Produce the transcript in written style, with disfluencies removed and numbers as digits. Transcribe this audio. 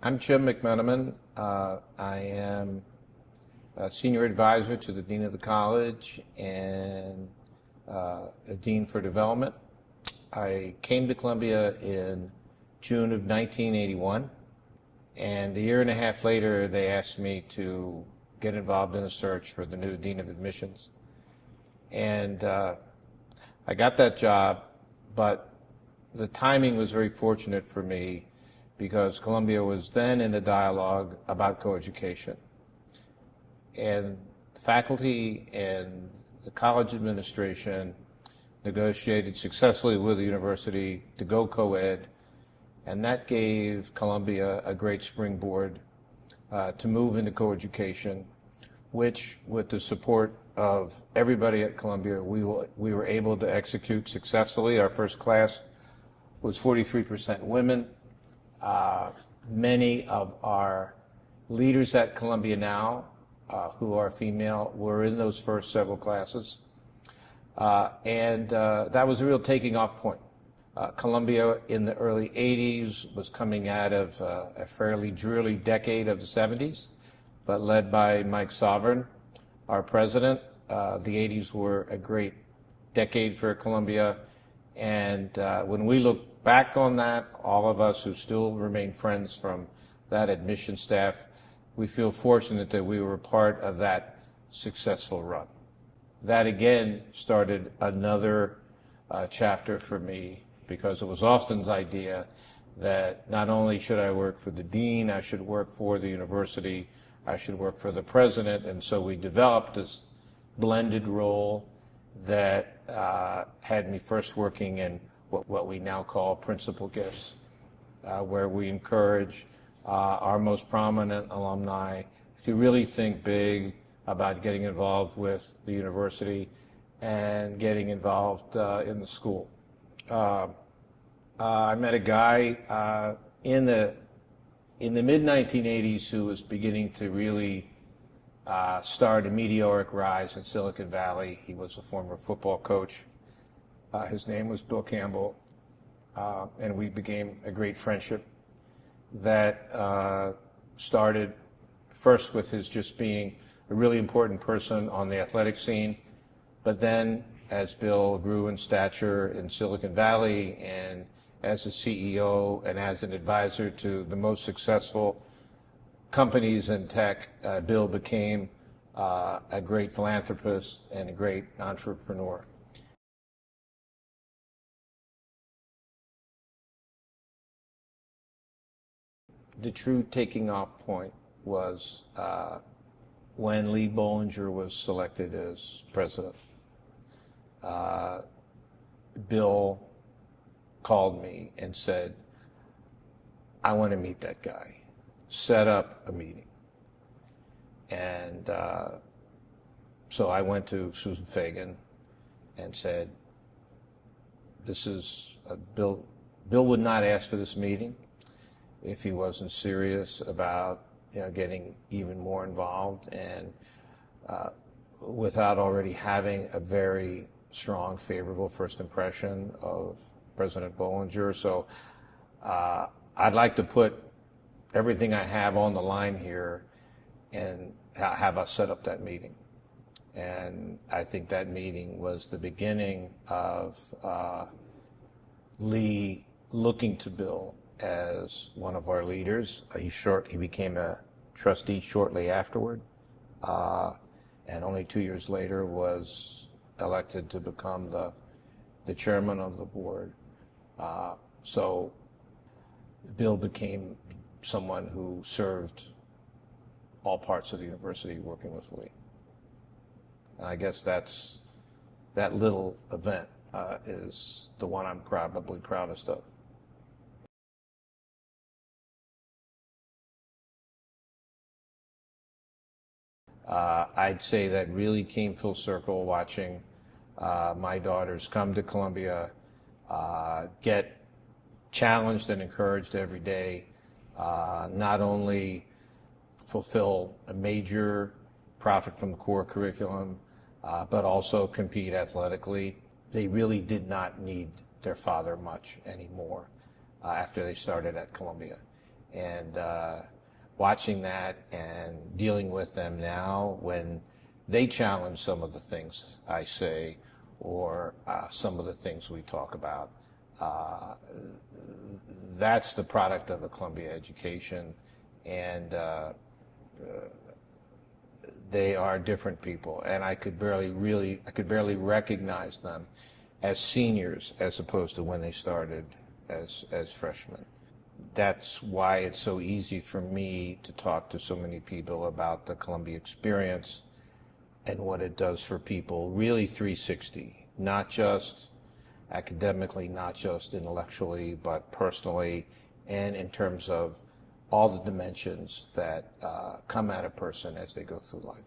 I'm Jim McMenamin. I am a senior advisor to the dean of the college and a dean for development. I came to Columbia in June of 1981, and a year and a half later they asked me to get involved in a search for the new dean of admissions. And I got that job, but the timing was very fortunate for me because Columbia was then in the dialogue about coeducation. And faculty and the college administration negotiated successfully with the university to go co-ed, and that gave Columbia a great springboard to move into coeducation, which, with the support of everybody at Columbia, we were able to execute successfully. Our first class was 43% women. Many of our leaders at Columbia now, who are female, were in those first several classes. And that was a real taking off point. Columbia in the early 80s was coming out of a fairly dreary decade of the 70s, but led by Mike Sovereign, our president. The 80s were a great decade for Columbia. And when we look back on that, all of us who still remain friends from that admission staff, we feel fortunate that we were part of that successful run. That again started another chapter for me, because it was Austin's idea that not only should I work for the dean, I should work for the university, I should work for the president. And so we developed this blended role that had me first working in what we now call principal gifts, where we encourage our most prominent alumni to really think big about getting involved with the university and getting involved in the school. I met a guy in the mid-1980s who was beginning to really start a meteoric rise in Silicon Valley. He was a former football coach. His name was Bill Campbell, and we became a great friendship that started first with his just being a really important person on the athletic scene, but then as Bill grew in stature in Silicon Valley and as a CEO and as an advisor to the most successful companies in tech, Bill became a great philanthropist and a great entrepreneur. The true taking off point was when Lee Bollinger was selected as president. Bill called me and said, I want to meet that guy. Set up a meeting. And so I went to Susan Fagan and said, this is Bill would not ask for this meeting if he wasn't serious about getting even more involved, and without already having a very strong, favorable first impression of President Bollinger. So I'd like to put everything I have on the line here and have us set up that meeting. And I think that meeting was the beginning of Lee looking to Bill as one of our leaders. He became a trustee shortly afterward, and only 2 years later was elected to become the chairman of the board. So Bill became someone who served all parts of the university working with Lee. And I guess that little event is the one I'm probably proudest of. I'd say that really came full circle watching my daughters come to Columbia, get challenged and encouraged every day, not only fulfill a major profit from the core curriculum, but also compete athletically. They really did not need their father much anymore after they started at Columbia. And watching that and dealing with them now when they challenge some of the things I say or some of the things we talk about, that's the product of a Columbia education. And they are different people, and I could barely recognize them as seniors as opposed to when they started as freshmen. That's why it's so easy for me to talk to so many people about the Columbia experience and what it does for people, really 360, not just academically, not just intellectually, but personally, and in terms of all the dimensions that come at a person as they go through life.